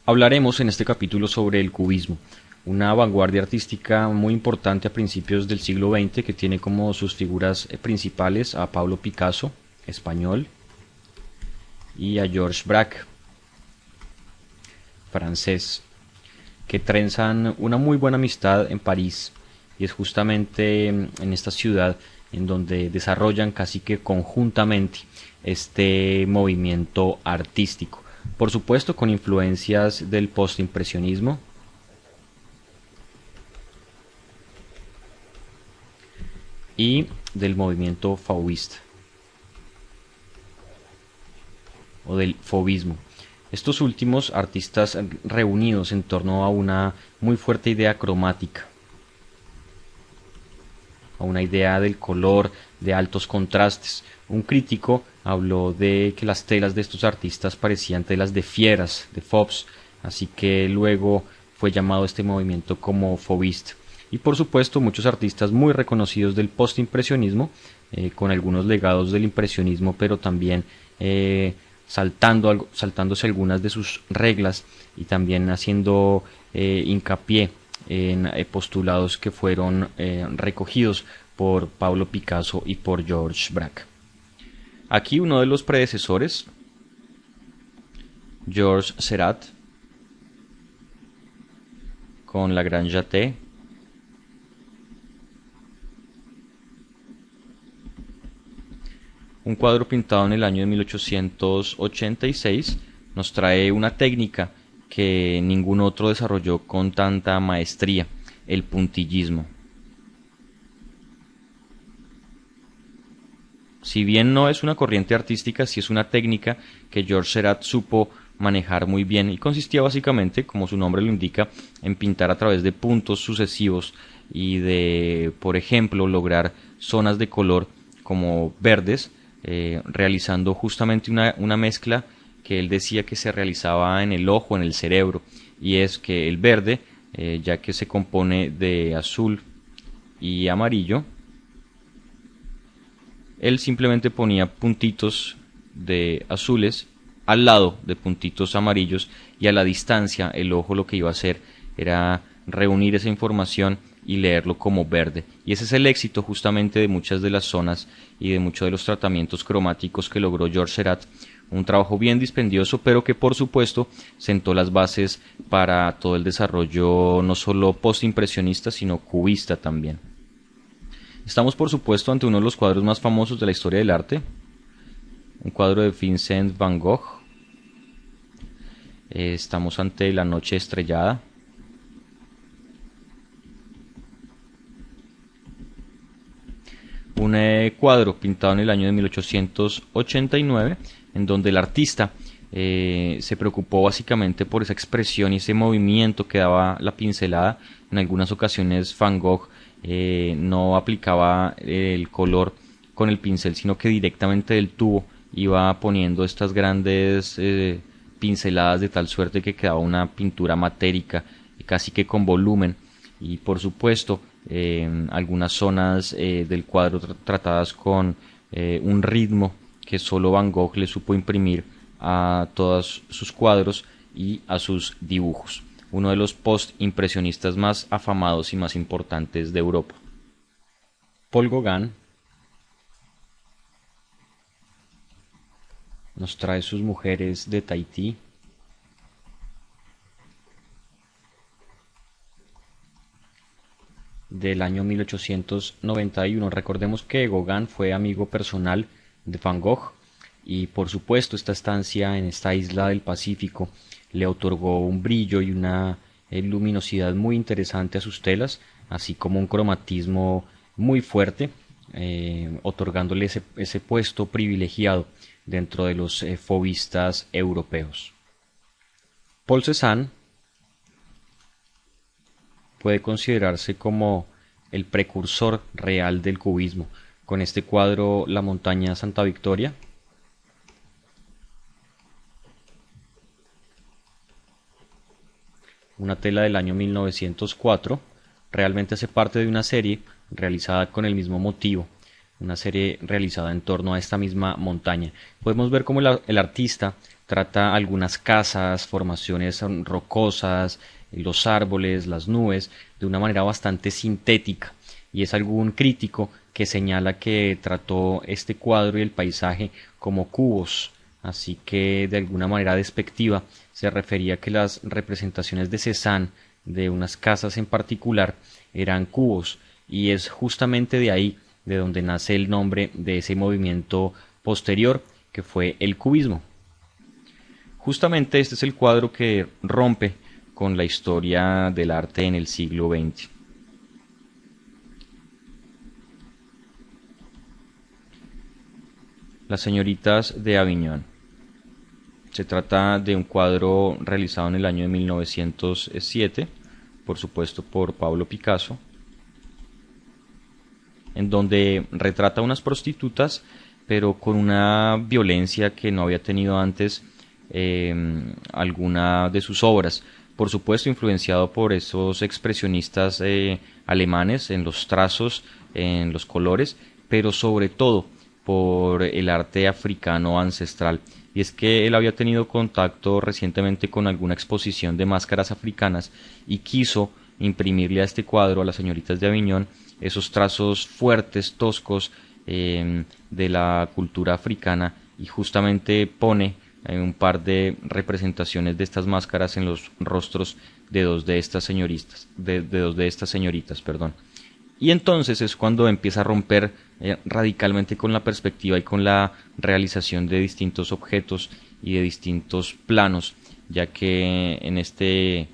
Hablaremos en este capítulo sobre el cubismo, una vanguardia artística muy importante a principios del siglo XX que tiene como sus figuras principales a Pablo Picasso, español, y a Georges Braque, francés, que trenzan una muy buena amistad en París, y es justamente en esta ciudad en donde desarrollan casi que conjuntamente este movimiento artístico, por supuesto con influencias del postimpresionismo y del movimiento fauvista o del fauvismo. Estos últimos artistas reunidos en torno a una muy fuerte idea cromática, a una idea del color, de altos contrastes. Un crítico habló de que las telas de estos artistas parecían telas de fieras, de fops, así que luego fue llamado este movimiento como fauviste. Y por supuesto muchos artistas muy reconocidos del postimpresionismo, con algunos legados del impresionismo, pero también saltándose algunas de sus reglas y también haciendo hincapié en postulados que fueron recogidos por Pablo Picasso y por Georges Braque. Aquí uno de los predecesores, Georges Seurat, con La Grande Jatte, un cuadro pintado en el año de 1886, nos trae una técnica que ningún otro desarrolló con tanta maestría, el puntillismo. Si bien no es una corriente artística, sí es una técnica que Georges Seurat supo manejar muy bien y consistía básicamente, como su nombre lo indica, en pintar a través de puntos sucesivos y de, por ejemplo, lograr zonas de color como verdes, realizando justamente una mezcla que él decía que se realizaba en el ojo, en el cerebro, y es que el verde, ya que se compone de azul y amarillo, él simplemente ponía puntitos de azules al lado de puntitos amarillos, y a la distancia el ojo lo que iba a hacer era reunir esa información y leerlo como verde. Y ese es el éxito justamente de muchas de las zonas y de muchos de los tratamientos cromáticos que logró Georges Seurat. Un trabajo bien dispendioso, pero que por supuesto sentó las bases para todo el desarrollo no solo postimpresionista, sino cubista también. Estamos por supuesto ante uno de los cuadros más famosos de la historia del arte, un cuadro de Vincent van Gogh. Estamos ante La Noche Estrellada. Un cuadro pintado en el año de 1889, en donde el artista se preocupó básicamente por esa expresión y ese movimiento que daba la pincelada. En algunas ocasiones Van Gogh no aplicaba el color con el pincel, sino que directamente del tubo iba poniendo estas grandes pinceladas de tal suerte que quedaba una pintura matérica, casi que con volumen. Y por supuesto algunas zonas del cuadro tratadas con un ritmo que solo Van Gogh le supo imprimir a todos sus cuadros y a sus dibujos. Uno de los postimpresionistas más afamados y más importantes de Europa. Paul Gauguin nos trae sus mujeres de Tahití. Del año 1891. Recordemos que Gauguin fue amigo personal de Van Gogh y por supuesto esta estancia en esta isla del Pacífico le otorgó un brillo y una luminosidad muy interesante a sus telas, así como un cromatismo muy fuerte, otorgándole ese puesto privilegiado dentro de los fauvistas europeos. Paul Cézanne puede considerarse como el precursor real del cubismo, con este cuadro La Montaña Santa Victoria, una tela del año 1904, realmente hace parte de una serie realizada con el mismo motivo, una serie realizada en torno a esta misma montaña. Podemos ver cómo el artista trata algunas casas, formaciones rocosas, los árboles, las nubes, de una manera bastante sintética. Y es algún crítico que señala que trató este cuadro y el paisaje como cubos, así que de alguna manera despectiva se refería a que las representaciones de Cézanne de unas casas en particular eran cubos, y es justamente de ahí de donde nace el nombre de ese movimiento posterior que fue el cubismo. Justamente este es el cuadro que rompe con la historia del arte en el siglo XX. Las señoritas de Aviñón. Se trata de un cuadro realizado en el año de 1907, por supuesto por Pablo Picasso, en donde retrata a unas prostitutas, pero con una violencia que no había tenido antes alguna de sus obras. Por supuesto influenciado por esos expresionistas alemanes en los trazos, en los colores, pero sobre todo por el arte africano ancestral. Y es que él había tenido contacto recientemente con alguna exposición de máscaras africanas y quiso imprimirle a este cuadro, a las señoritas de Aviñón, esos trazos fuertes, toscos de la cultura africana, y justamente pone un par de representaciones de estas máscaras en los rostros de dos de estas señoritas, perdón. Y entonces es cuando empieza a romper radicalmente con la perspectiva y con la realización de distintos objetos y de distintos planos, ya que en este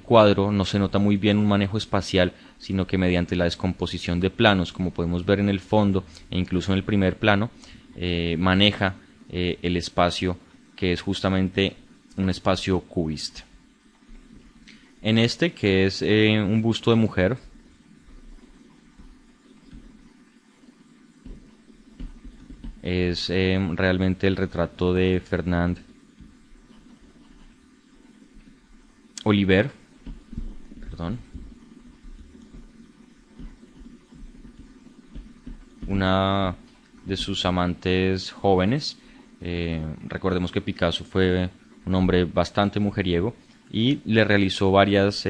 cuadro no se nota muy bien un manejo espacial, sino que mediante la descomposición de planos, como podemos ver en el fondo e incluso en el primer plano, maneja el espacio, que es justamente un espacio cubista. En este, que es un busto de mujer, es realmente el retrato de Fernand Oliver, perdón, una de sus amantes jóvenes. Recordemos que Picasso fue un hombre bastante mujeriego y le realizó varias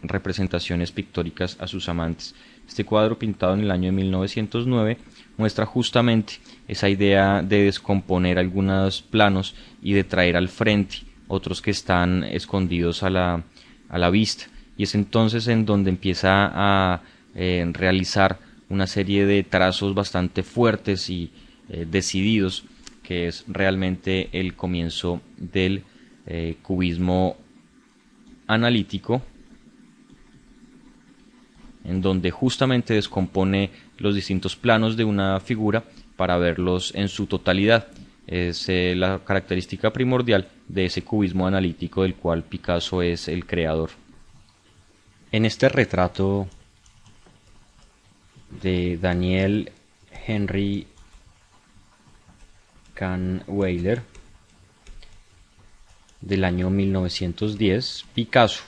representaciones pictóricas a sus amantes. Este cuadro, pintado en el año de 1909, muestra justamente esa idea de descomponer algunos planos y de traer al frente otros que están escondidos a la vista. Y es entonces en donde empieza a realizar una serie de trazos bastante fuertes y decididos, que es realmente el comienzo del cubismo analítico, en donde justamente descompone los distintos planos de una figura para verlos en su totalidad. Es la característica primordial de ese cubismo analítico del cual Picasso es el creador. En este retrato de Daniel Henry Kahnweiler del año 1910, Picasso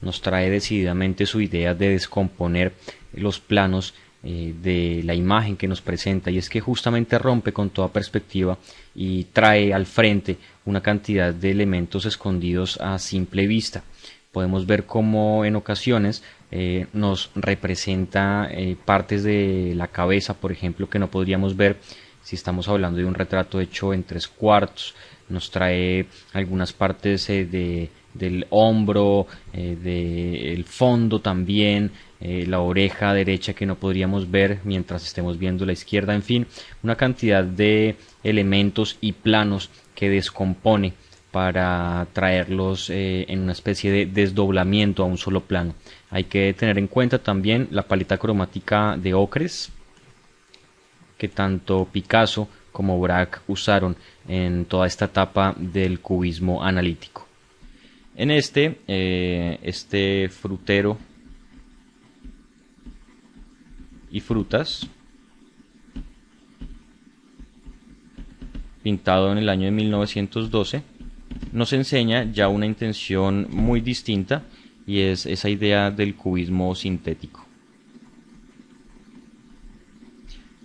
nos trae decididamente su idea de descomponer los planos de la imagen que nos presenta, y es que justamente rompe con toda perspectiva y trae al frente una cantidad de elementos escondidos a simple vista. Podemos ver cómo en ocasiones nos representa partes de la cabeza, por ejemplo, que no podríamos ver si estamos hablando de un retrato hecho en 3/4. Nos trae algunas partes del hombro, del fondo también, la oreja derecha que no podríamos ver mientras estemos viendo la izquierda, en fin, una cantidad de elementos y planos que descompone para traerlos en una especie de desdoblamiento a un solo plano. Hay que tener en cuenta también la paleta cromática de ocres que tanto Picasso como Braque usaron en toda esta etapa del cubismo analítico. En este frutero y frutas, pintado en el año de 1912, nos enseña ya una intención muy distinta, y es esa idea del cubismo sintético.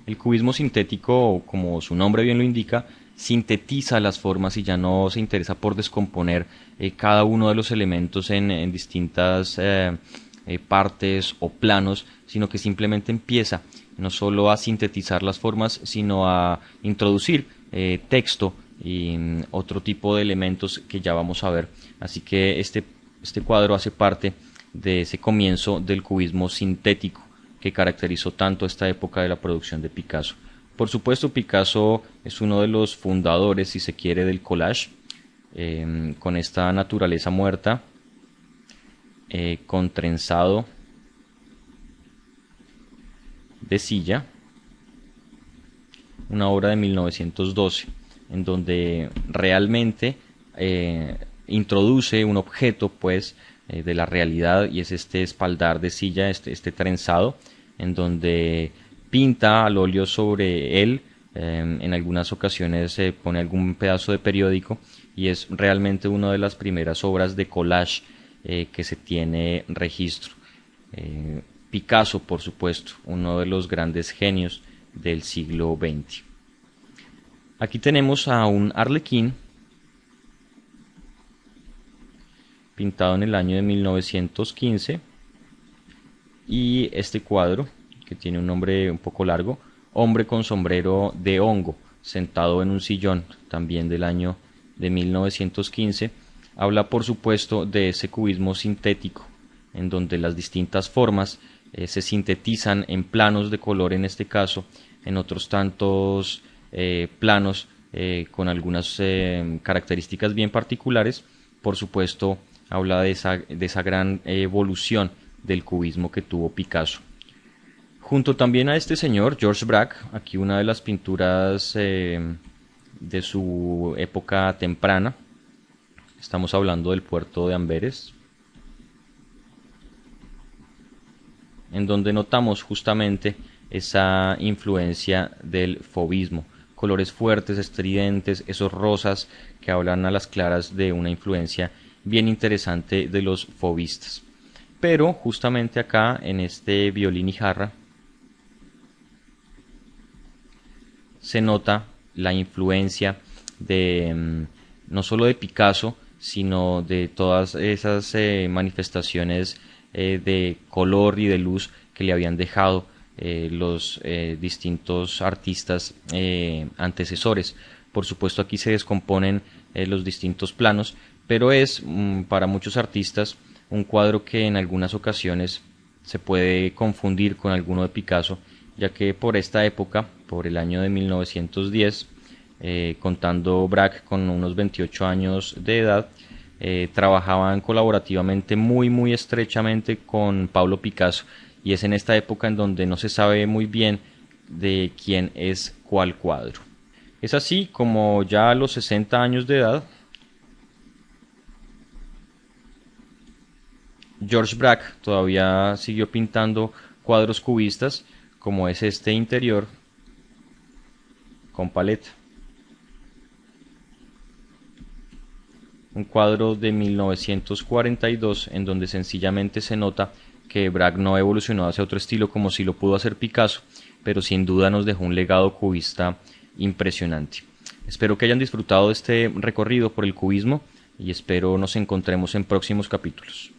El cubismo sintético, como su nombre bien lo indica, sintetiza las formas y ya no se interesa por descomponer cada uno de los elementos en distintas partes o planos, sino que simplemente empieza no solo a sintetizar las formas, sino a introducir texto y otro tipo de elementos que ya vamos a ver. Así que este cuadro hace parte de ese comienzo del cubismo sintético que caracterizó tanto esta época de la producción de Picasso. Por supuesto, Picasso es uno de los fundadores, si se quiere, del collage, con esta naturaleza muerta, con trenzado de silla, una obra de 1912, en donde realmente introduce un objeto pues de la realidad, y es este espaldar de silla, este trenzado, en donde pinta al óleo sobre él. En algunas ocasiones se pone algún pedazo de periódico, y es realmente una de las primeras obras de collage que se tiene registro. Picasso, por supuesto, uno de los grandes genios del siglo XX. Aquí tenemos a un arlequín pintado en el año de 1915, y este cuadro, que tiene un nombre un poco largo, Hombre con sombrero de hongo, sentado en un sillón, también del año de 1915, habla por supuesto de ese cubismo sintético, en donde las distintas formas se sintetizan en planos de color, en este caso, en otros tantos planos con algunas características bien particulares. Por supuesto, habla de esa gran evolución del cubismo que tuvo Picasso. Junto también a este señor, George Braque, aquí una de las pinturas de su época temprana. Estamos hablando del puerto de Amberes, en donde notamos justamente esa influencia del fauvismo. Colores fuertes, estridentes, esos rosas que hablan a las claras de una influencia bien interesante de los fauvistas. Pero justamente acá, en este violín y jarra, se nota la influencia de no solo de Picasso, sino de todas esas manifestaciones de color y de luz que le habían dejado los distintos artistas antecesores. Por supuesto, aquí se descomponen los distintos planos, pero es para muchos artistas un cuadro que en algunas ocasiones se puede confundir con alguno de Picasso, ya que por esta época, por el año de 1910, contando Braque con unos 28 años de edad, trabajaban colaborativamente muy estrechamente con Pablo Picasso, y es en esta época en donde no se sabe muy bien de quién es cuál cuadro. Es así como ya a los 60 años de edad, George Braque todavía siguió pintando cuadros cubistas, como es este interior con paleta. Un cuadro de 1942 en donde sencillamente se nota que Braque no evolucionó hacia otro estilo como si lo pudo hacer Picasso, pero sin duda nos dejó un legado cubista impresionante. Espero que hayan disfrutado de este recorrido por el cubismo y espero nos encontremos en próximos capítulos.